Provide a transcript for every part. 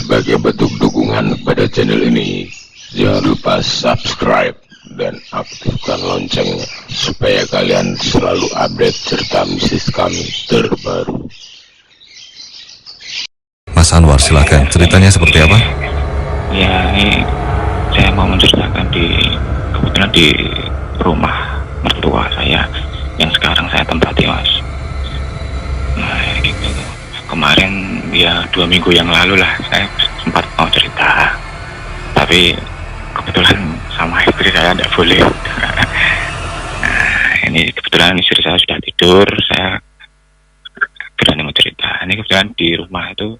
sebagai bentuk dukungan pada channel ini, jangan lupa subscribe dan aktifkan loncengnya supaya kalian selalu update cerita mistis kami terbaru. Mas Anwar, silakan, ceritanya seperti apa? Ya, ini saya mau menceritakan kebetulan di rumah mertua saya yang sekarang saya tempati, Mas. Nah, gitu. Kemarin ya 2 minggu yang lalu lah saya sempat mau cerita, tapi kebetulan sama istri saya tidak boleh. Nah, ini kebetulan istri saya sudah tidur, saya berani mau cerita. Ini kebetulan di rumah itu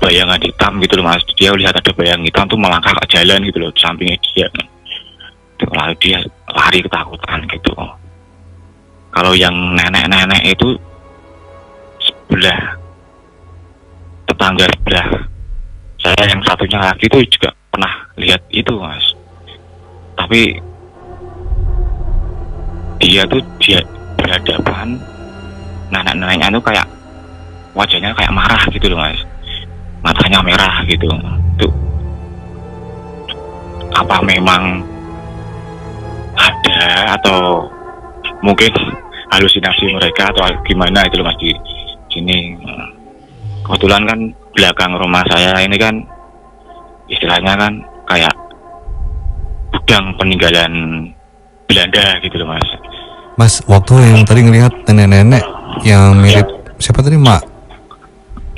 bayangan hitam gitu loh, Mas. Dia lihat ada bayangan hitam tuh melangkah ke jalan gitu loh, di sampingnya dia. Lalu dia lari ketakutan gitu. Kalau yang nenek-nenek itu sebelah, tetangga sebelah saya yang satunya lagi itu juga pernah lihat itu, Mas. Tapi dia berhadapan, nenek-neneknya itu kayak wajahnya kayak marah gitu loh, Mas. Matanya merah gitu. Tuh, apa memang ada atau mungkin halusinasi mereka atau gimana itu loh, Mas, di sini. Kebetulan kan belakang rumah saya ini kan istilahnya kan kayak gudang peninggalan Belanda gitu loh, Mas. Mas, waktu yang tadi ngelihat nenek-nenek yang mirip siapa tadi, Mak?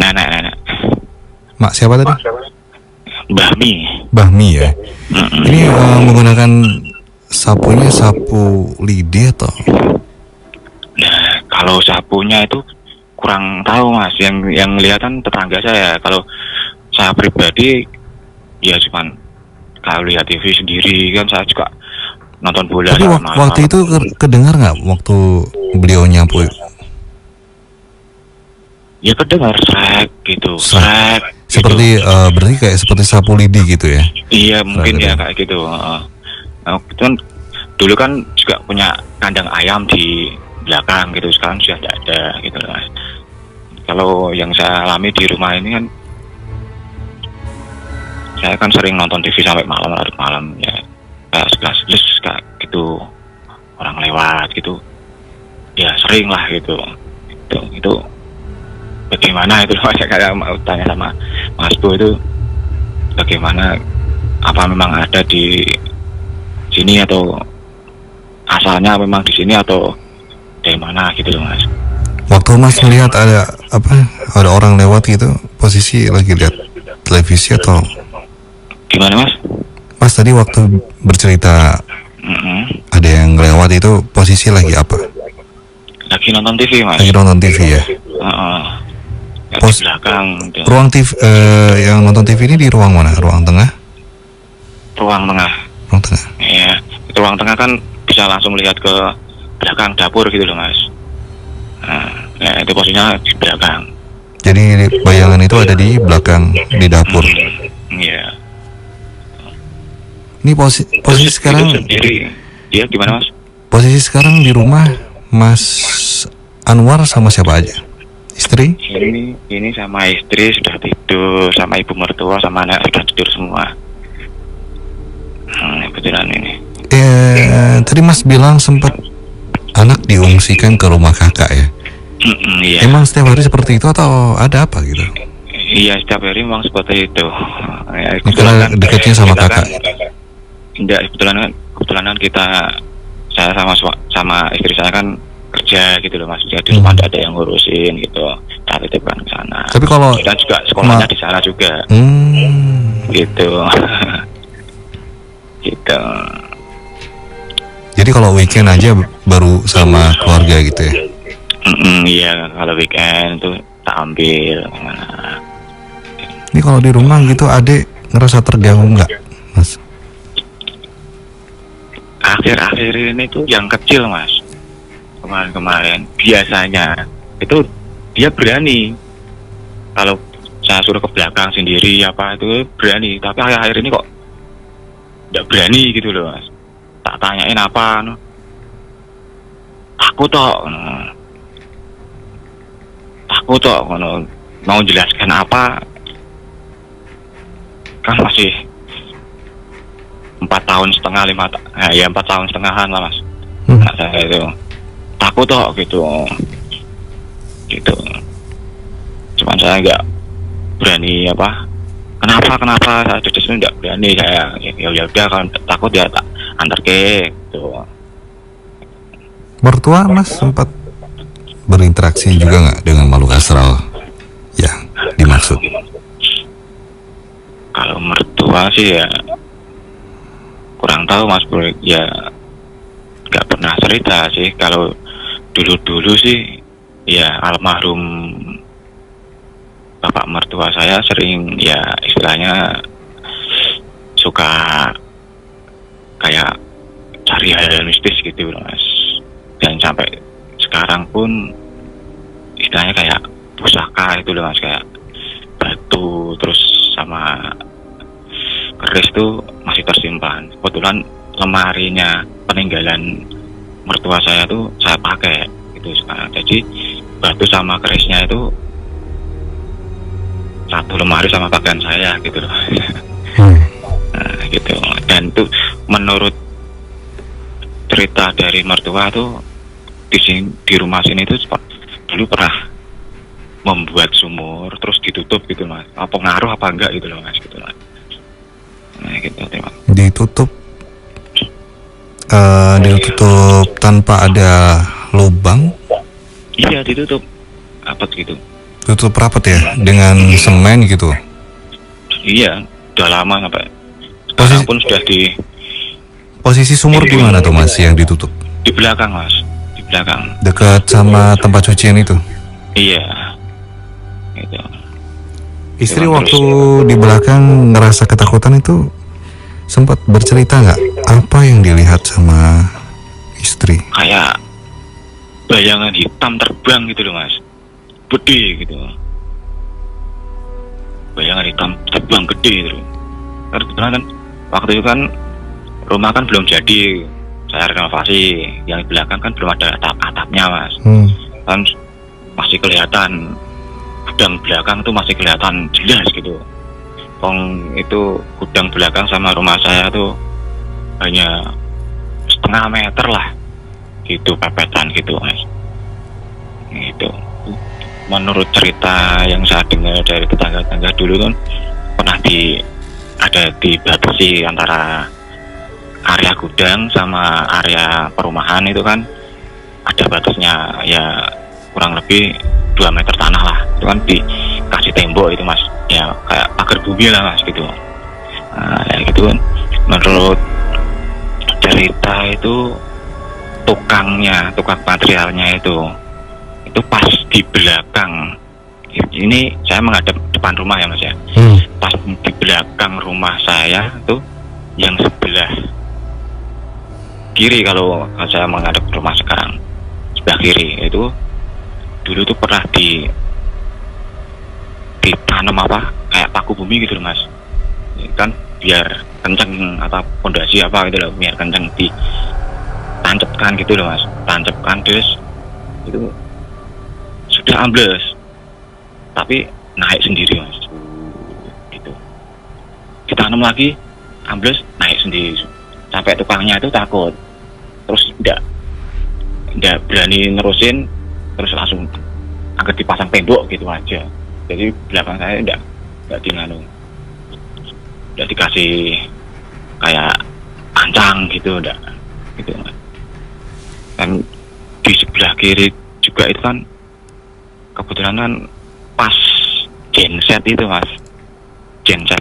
Nenek. Mak siapa tadi? Bahmi. Bahmi ya. Ini menggunakan sapunya sapu lidi atau? Nah, kalau sapunya itu kurang tahu, Mas. Yang kelihatan tetangga saya. Kalau saya pribadi ya cuman kalau lihat TV sendiri kan, saya juga nonton bola. Tapi waktu itu kedengar nggak waktu beliau nyapu? Ya kedengar srek gitu, srek. Seperti gitu. Berarti kayak seperti sapu lidi gitu ya? Iya mungkin ya kayak gitu. Nah, kan dulu kan juga punya kandang ayam di belakang gitu, sekarang sudah tidak ada gitu loh Mas. Kalau yang saya alami di rumah ini kan, saya kan sering nonton TV sampai malam, larut malam ya, kayak segelas kayak gitu, orang lewat gitu, ya sering lah gitu. Itu bagaimana itu loh, saya kayak mau tanya sama Mas Bu itu bagaimana, apa memang ada di sini atau asalnya memang di sini atau dari mana gitu loh Mas. Waktu Mas melihat ada orang lewat gitu, posisi lagi lihat televisi atau gimana Mas? Mas tadi waktu bercerita ada yang lewat itu posisi lagi apa? Lagi nonton TV Mas. Lagi nonton TV ya? Di belakang gitu. Ruang TV yang nonton TV ini di ruang mana? Ruang tengah? Ruang tengah. Ruang tengah. Iya, itu ruang tengah kan bisa langsung lihat ke belakang dapur gitu loh Mas. Nah, itu posisinya di belakang. Jadi bayangan itu ada di belakang di dapur. Iya. Ini posisi sekarang sendiri. Dia gimana Mas? Posisi sekarang di rumah Mas Anwar sama siapa aja? Istri? Ini sama istri sudah tidur, sama ibu mertua sama anak sudah tidur semua. Kebetulan ini. Tadi Mas bilang sempat anak diungsikan ke rumah kakak ya? Iya. Emang setiap hari seperti itu atau ada apa gitu? Iya, setiap hari memang seperti itu. Ya, karena dekatnya sama kakak? Enggak, kebetulan kan saya sama istri saya kan kerja gitu loh Mas. Jadi rumah ada yang ngurusin gitu. Kita titipkan ke sana. Tapi kalau dan juga sekolahnya di sana juga. Gitu. Gitu. Jadi kalau weekend aja baru sama keluarga gitu ya? Iya, kalau weekend tuh tak ambil kemana. Ini kalau di rumah gitu adek ngerasa terganggu nggak, Mas? Akhir-akhir ini tuh yang kecil Mas, kemarin biasanya itu dia berani. Kalau saya suruh ke belakang sendiri apa itu berani, tapi akhir-akhir ini kok nggak berani gitu loh Mas. Tak tanyain apa, takut toh, mau jelaskan apa kan masih 4 tahun setengah 4 tahun setengahan lah Mas. Nah, saya itu takut toh gitu. Cuman saya nggak berani kenapa saya justru nggak berani, saya ya udah kalau takut ya tak antar ke gitu. Mertua Mas sempat berinteraksi juga nggak dengan makhluk astral yang dimaksud? Kalau mertua sih ya kurang tahu Mas Bro, ya nggak pernah cerita sih. Kalau dulu sih ya almarhum bapak mertua saya sering ya istilahnya suka kayak cari hal mistis gitu Mas. Dan sampai sekarang pun istilahnya kayak pusaka itu loh Mas, kayak batu terus sama keris tuh masih tersimpan. Kebetulan lemarinya peninggalan mertua saya tuh saya pakai gitu sekarang. Jadi batu sama kerisnya itu satu lemari sama pakaian saya gitu loh. Nah, gitu. Dan tuh menurut cerita dari mertua tuh di rumah sini tuh dulu pernah membuat sumur terus ditutup gitu Mas. Apa pengaruh apa enggak gitu loh Mas, gitu Mas. Nah, gitu terima. Ditutup tanpa ada lubang? Iya, ditutup rapat gitu. Tutup rapat ya dengan semen gitu? Iya, udah lama sampai sekarang pun sudah di. Posisi sumur di mana tuh Mas yang ditutup? Di belakang Mas, di belakang. Dekat sama tempat cucian itu? Iya, gitu. Istri Cuman waktu terus, di belakang ngerasa ketakutan itu sempat bercerita nggak apa yang dilihat sama istri? kayak bayangan hitam terbang gitu loh mas, gede gitu, bayangan hitam terbang gede gitu. Karena kebetulan kan waktu itu kan rumah kan belum jadi, saya renovasi, yang di belakang kan belum ada atapnya mas, kan masih kelihatan gudang belakang tuh masih kelihatan jelas gitu. Itu gudang belakang sama rumah saya tuh hanya setengah meter lah gitu, pepetan gitu mas. Gitu. Menurut cerita yang saya dengar dari tetangga-tetangga dulu kan pernah ada dibatasi antara area gudang sama area perumahan, itu kan ada batasnya ya kurang lebih 2 meter tanah lah, itu kan dikasih tembok itu mas, ya kayak pagar bumi lah mas gitu. Nah, ya gitu kan. Menurut cerita itu tukang materialnya itu pas di belakang, ini saya menghadap depan rumah ya mas ya, pas di belakang rumah saya tuh yang sebelah kiri, kalau saya menghadap rumah sekarang sebelah kiri itu dulu tuh pernah ditanam apa kayak paku bumi gitu loh mas, kan biar kenceng atau pondasi apa gitu loh, biar kenceng ditancapkan gitu loh mas, tancapkan terus itu sudah ambles tapi naik sendiri mas gitu, ditanam lagi ambles naik sendiri sampai tukangnya itu takut, terus tidak berani nerusin, terus langsung agar dipasang tembok gitu aja. Jadi belakang saya tidak dikasih kayak ancang gitu, enggak gitu mas. Dan di sebelah kiri juga itu kan kebetulan kan pas genset itu mas, genset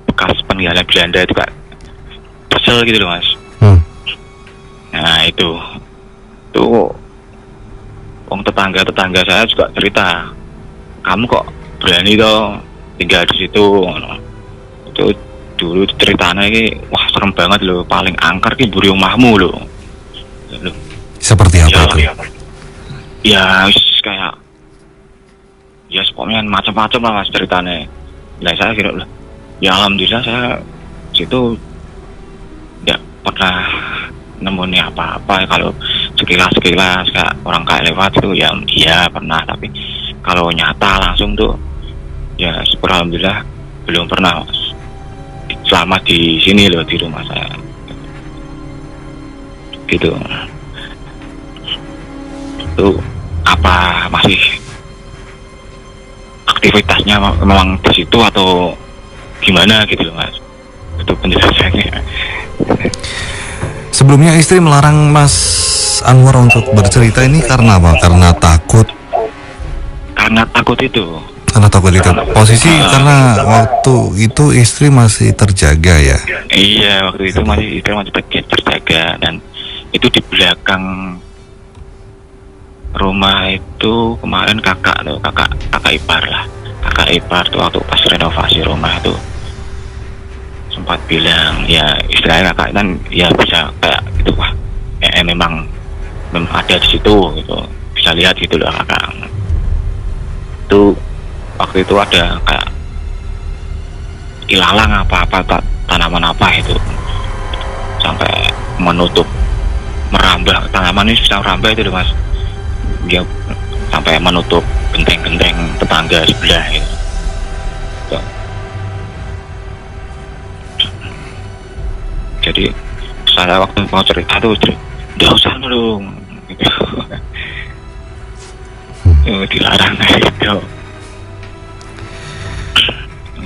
bekas peninggalan Belanda itu kak pesel gitu loh mas. Nah itu tetangga saya juga cerita, kamu kok berani toh tinggal di situ. Itu dulu ceritanya ini wah serem banget loh, paling angker ki mburi omahmu loh. Seperti apa itu? Ya kayak ya pokoknya macam-macam lah mas ceritanya. Nah saya kira loh, ya alhamdulillah saya situ tidak pernah nemuin apa-apa. Kalau sekilas kayak orang kayak lewat itu ya iya pernah, tapi kalau nyata langsung tuh ya syukur alhamdulillah belum pernah mas, selama di sini loh, di rumah saya gitu. Itu apa masih aktivitasnya memang di situ atau gimana gitu loh mas, itu penjelasannya. Sebelumnya istri melarang Mas Anwar untuk bercerita ini karena apa? Karena takut. Karena takut itu. Karena takut itu. Posisi karena waktu itu istri masih terjaga ya. Iya, waktu itu istri masih terjaga, dan itu di belakang rumah itu kemarin kakak ipar tuh waktu pas renovasi rumah itu sempat bilang ya istilahnya kakak kan ya bisa kayak gitu, wah memang ada di situ gitu, bisa lihat gitu loh kakak. Itu waktu itu ada kayak ilalang apa tanaman apa itu sampai menutup, merambah, tanaman ini bisa merambah itu loh mas, dia sampai menutup genteng-genteng tetangga sebelah gitu. Jadi saya waktu mau cerita tuh nggak usah dulu gitu. Dilarang gitu.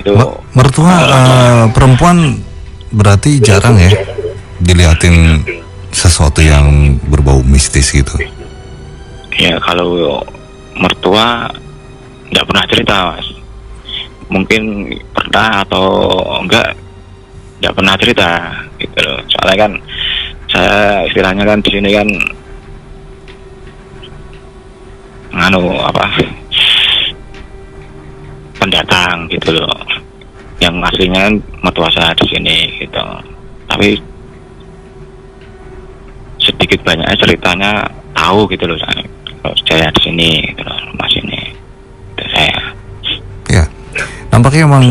Itu mertua perempuan berarti jarang ya dilihatin sesuatu yang berbau mistis gitu. Ya kalau mertua nggak pernah cerita mas, mungkin pernah atau enggak pernah cerita gitu loh. Soalnya kan saya istilahnya kan di sini kan pendata belakang gitu loh. Yang aslinya mertua saya di sini gitu. Tapi sedikit banyaknya ceritanya tahu gitu loh saya di sini gitu loh, rumah sini itu saya. Ya, nampaknya memang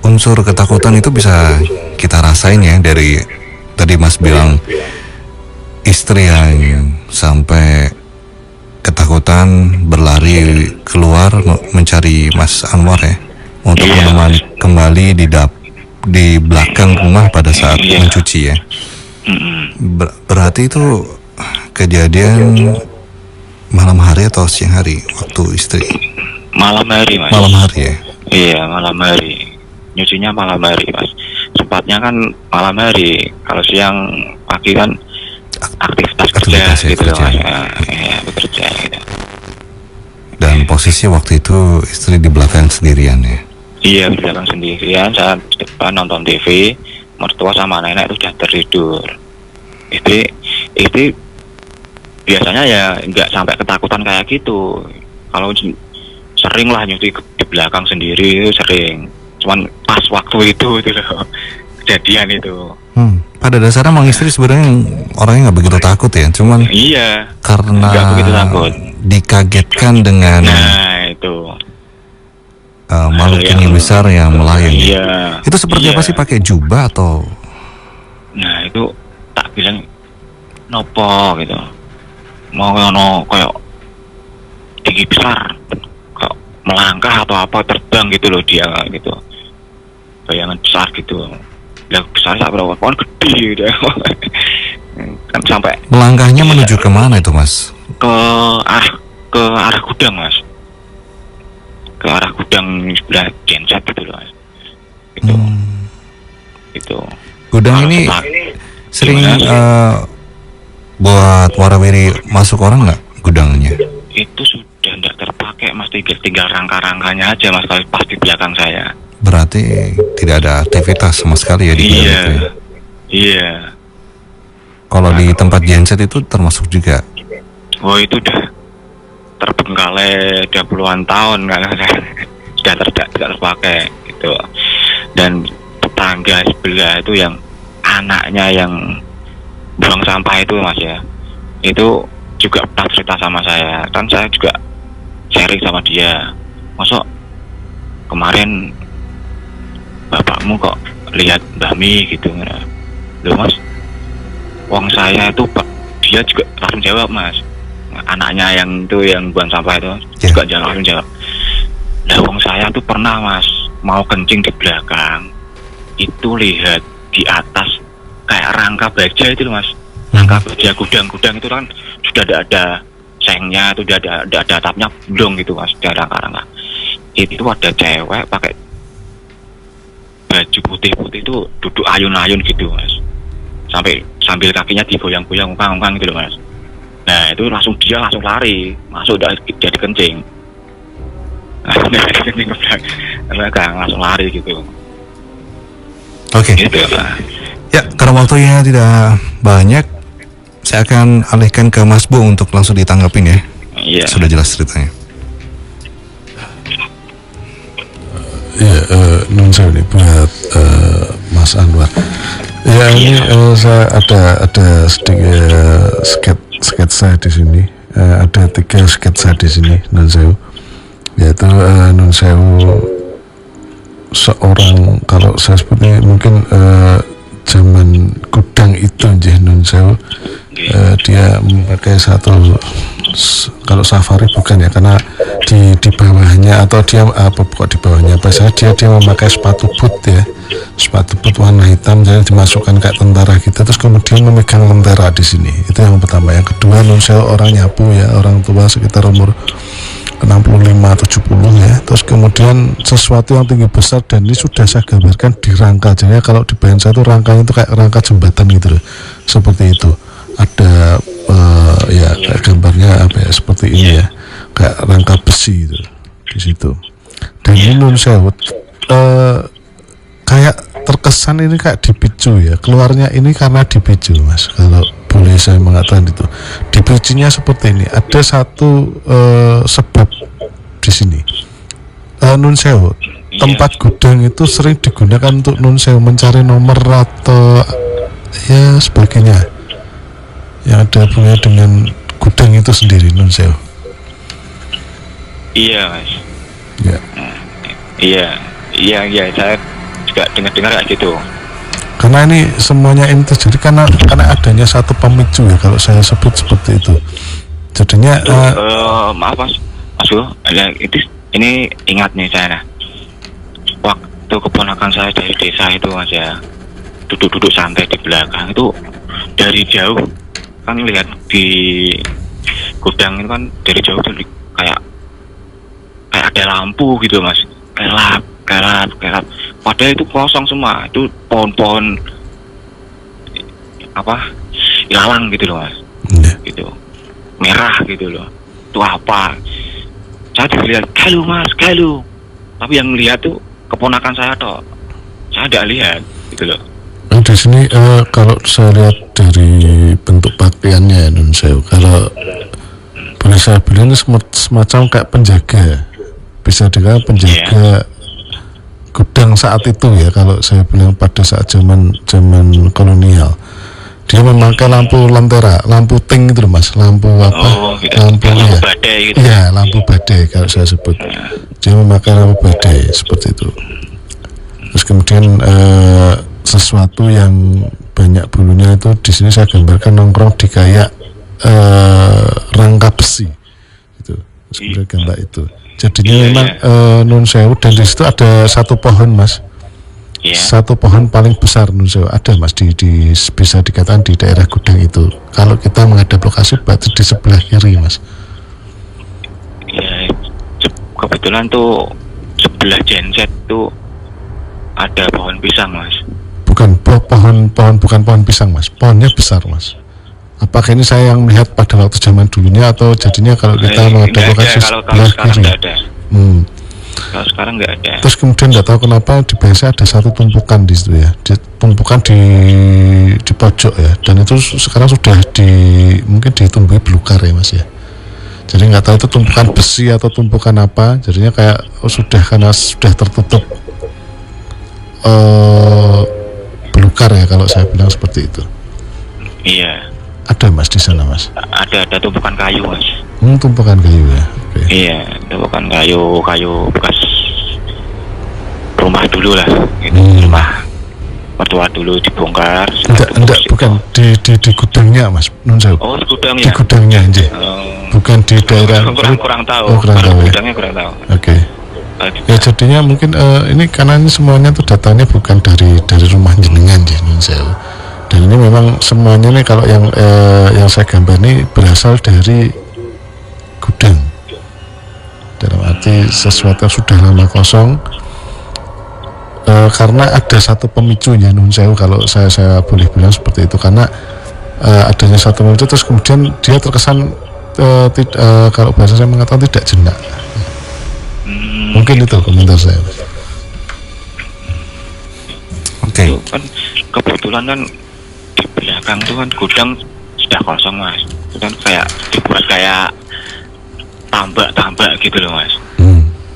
unsur ketakutan itu bisa kita rasain ya, dari tadi Mas bilang istri yang sampai ketakutan berlari keluar mencari Mas Anwar ya, untuk menemani kembali di belakang rumah pada saat mencuci ya. Berarti itu kejadian malam hari atau siang hari waktu istri? Malam hari, Mas. Malam hari ya? Iya, malam hari. Nyucinya malam hari, Mas. Sempatnya kan malam hari. Kalau siang pagi kan aktivitas kerja gitu loh, Mas. Iya, bekerja gitu. Dan posisi waktu itu istri di belakang sendirian ya? Iya, di belakang sendirian. Saya di depan nonton TV. Mertua sama nenek itu sudah tertidur. Istri biasanya ya nggak sampai ketakutan kayak gitu. Kalau sering lah nyuci di belakang sendiri, sering. Cuman pas waktu itu loh, kejadian itu. Pada dasarnya emang istri sebenarnya orangnya nggak begitu takut ya, cuman karena nggak begitu takut, dikagetkan dengan itu makhluk tinggi besar yang melayang. Iya. Itu seperti apa sih, pakai jubah atau? Nah itu tak bilang nopo gitu, mau kayak tinggi besar, kayak melangkah atau apa, terbang gitu loh dia gitu, bayangan besar gitu. Yang besar tak berapa pohon gede gitu kan, sampai melangkahnya menuju kemana itu Mas? Ke arah gudang Mas, ke arah gudang sebelah genset gitu loh Mas. Itu gudang ini sering buat warawiri masuk orang nggak gudangnya? Itu sudah tidak terpakai Mas, tinggal rangka-rangkanya aja Mas, kalau pas di belakang saya. Berarti tidak ada aktivitas sama sekali ya di gudang itu ya? Iya. Kalau di tempat genset itu termasuk juga? Oh itu udah terbengkalai, udah puluhan tahun kan, sudah tidak terpakai gitu. Dan tetangga sebelah itu yang anaknya yang buang sampah itu Mas ya, itu juga pernah cerita sama saya, kan saya juga sharing sama dia. Masuk kemarin bapakmu kok lihat Mbak Mi gitu, loh Mas, wong saya itu, dia juga langsung jawab Mas, anaknya yang itu yang buang sampah itu juga langsung jawab, lah wong saya tuh pernah Mas mau kencing di belakang, itu lihat di atas kayak rangka baja itu loh Mas, rangka baja gudang-gudang itu kan sudah ada sengnya, itu sudah ada atapnya belum gitu Mas, ada rangka-rangka. Itu ada cewek pakai baju putih-putih itu duduk ayun-ayun gitu Mas, sambil kakinya digoyang-goyang ungkang-ungkang gitu loh Mas. Nah itu dia langsung lari masuk, jadi kencing, kencing ke belakang, langsung lari gitu. Oke. Gitu, ya, karena waktunya tidak banyak, saya akan alihkan ke Mas Bu untuk langsung ditanggapin ya. Iya. Sudah jelas ceritanya. Nun saya ini buat Mas Anwar. Ya ini saya ada sedikit sketsa di sini. Ada 3 sketsa di sini Nun Sewu. Yaitu Nun Sewu seorang, kalau saya seperti mungkin zaman gudang itu Nun Sewu, dia memakai satu, kalau safari bukan ya, karena di bawahnya, atau dia apa pokok di bawahnya apa saya, dia memakai sepatu boot ya, sepatu boot warna hitam, jadi dimasukkan kayak tentara gitu, terus kemudian memegang lentera di sini. Itu yang pertama. Yang kedua, Nun Sewu orang nyapu ya, orang tua sekitar umur 65-70 ya. Terus kemudian sesuatu yang tinggi besar, dan ini sudah saya gambarkan di rangka. Jadi kalau di bayan saya itu rangkanya itu kayak rangka jembatan gitu loh, seperti itu. Ada ya kayak gambarnya apa ya, seperti ini ya, kayak rangka besi itu di situ. Dan ini Nun Sewu kayak terkesan ini kayak dipicu ya, keluarnya ini karena dipicu Mas, kalau boleh saya mengatakan itu. Dipicunya seperti ini, ada satu sebab di sini. Nun Sewu, tempat gudang itu sering digunakan untuk Nun Sewu mencari nomor atau ya sebagainya yang ada hubungannya dengan gudang itu sendiri, Nun Sewu. Iya mas. Ya. Iya, saya juga dengar kayak gitu. Karena ini semuanya ini terjadi karena adanya satu pemicu ya, kalau saya sebut seperti itu. Jadinya maaf mas, ini ingat nih saya, waktu keponakan saya dari desa itu mas ya, duduk santai di belakang itu dari jauh kan lihat di gudang itu kan dari jauh tuh kayak ada lampu gitu mas, kelap. Padahal itu kosong semua, itu pohon-pohon ilalang gitu loh mas, gitu merah gitu loh. Itu apa? Saya dilihat galuh, tapi yang lihat tuh keponakan saya toh, saya tidak lihat gitu loh. Di sini kalau saya lihat dari bentuk pakaiannya Nun Sewu, kalau boleh saya bilang ini semacam kayak penjaga, bisa dikatakan penjaga gudang saat itu ya. Kalau saya bilang pada saat zaman kolonial, dia memakai lampu lentera, lampu ting itu mas, lampu apa? Gitu. Lampu ya, badai gitu. Iya, lampu badai kalau saya sebut. Dia memakai lampu badai seperti itu. Terus kemudian sesuatu yang banyak bulunya itu di sini saya gambarkan nongkrong di kayak rangka besi, gitu. Terus kemudian gambar itu. Jadinya memang Nun Sewu, dan di situ ada satu pohon mas. Satu pohon paling besar Nun Sewu ada mas di bisa dikatakan di daerah gudang itu. Kalau kita menghadap lokasi berarti di sebelah kiri mas. Ya, kebetulan tuh sebelah genset tuh ada pohon pisang mas. Bukan pohon pisang mas, pohonnya besar mas. Apakah ini saya yang melihat pada waktu zaman dulunya atau jadinya kalau kita menghadap lokasi sebelah kiri? Kalau sekarang nggak ada. Terus kemudian nggak tahu kenapa di biasa ada satu tumpukan di situ ya, tumpukan di pojok ya, dan itu sekarang sudah mungkin ditumbuhi belukar ya mas ya. Jadi nggak tahu itu tumpukan besi atau tumpukan apa, jadinya kayak karena sudah tertutup belukar ya kalau saya bilang seperti itu. Iya. Ada mas di sana mas? Ada tumpukan kayu mas. Tumpukan kayu ya. Okay. Iya, tumpukan kayu bekas rumah dulu lah, gitu. Rumah mertua dulu dibongkar. Bukan di gudangnya mas, Nun Sewu. Oh, di gudangnya. Di gudangnya aja. Bukan di daerah. Kurang tahu. Kurang tahu ya. Gudangnya kurang tahu. Oke. Ya jadinya mungkin ini karena ini semuanya tuh datanya bukan dari rumah jenengan ya Nun Sewu. Dan ini memang semuanya nih kalau yang saya gambar ini berasal dari gudang. Dalam arti sesuatu yang sudah lama kosong. Karena ada satu pemicunya Nun Sewu, kalau saya boleh bilang seperti itu, karena adanya satu pemicu terus kemudian dia terkesan kalau bahasa saya mengatakan tidak jenak. Mungkin itu komentar saya. Oke. Kan kebetulan kan di belakang tuh kan gudang sudah kosong mas. Itu kan kayak dibuat kayak tambak gitu loh mas.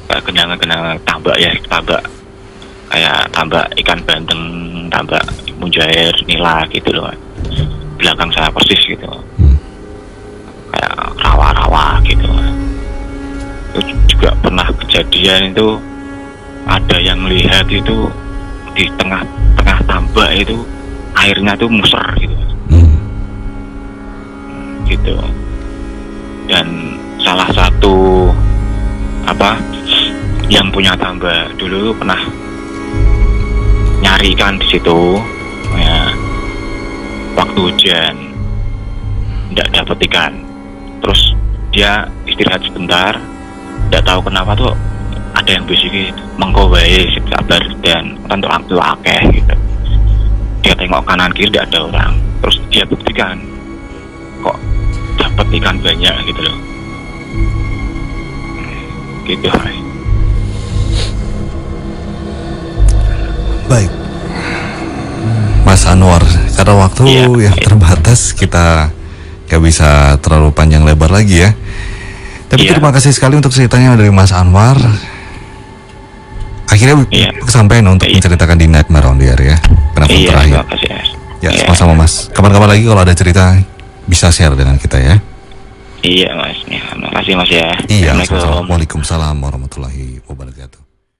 Kayak genangan tambak ya, kayak tambak ikan bandeng, tambak mujair, nila gitu loh mas. Belakang saya persis gitu. Kayak rawa-rawa gitu mas. Itu juga pernah kejadian itu ada yang lihat itu di tengah tambak itu airnya tuh muser gitu gitu. Dan salah satu yang punya tambak dulu pernah nyari ikan di situ ya, waktu hujan tidak dapat ikan, terus dia istirahat sebentar, tidak tahu kenapa tuh ada yang bisiki mengko wae sabar dan kan orang tua akeh gitu. Dia tengok kanan kiri tidak ada orang, terus dia buktikan kok dapat ikan banyak gitu loh. Gitu. Baik, Mas Anwar, karena waktu yang terbatas kita gak bisa terlalu panjang lebar lagi ya. Tapi terima kasih sekali untuk ceritanya dari Mas Anwar. akhirnya Iya. kesampaian untuk Iya. menceritakan di Nightmare on the Air ya, penelpon Iya, terakhir. terima kasih Mas. Ya, Iya. sama-sama Mas. Kapan-kapan lagi kalau ada cerita bisa share dengan kita ya. Iya Mas, ya, terima kasih Mas ya. Iya, Assalamualaikum. Waalaikumsalam warahmatullahi wabarakatuh.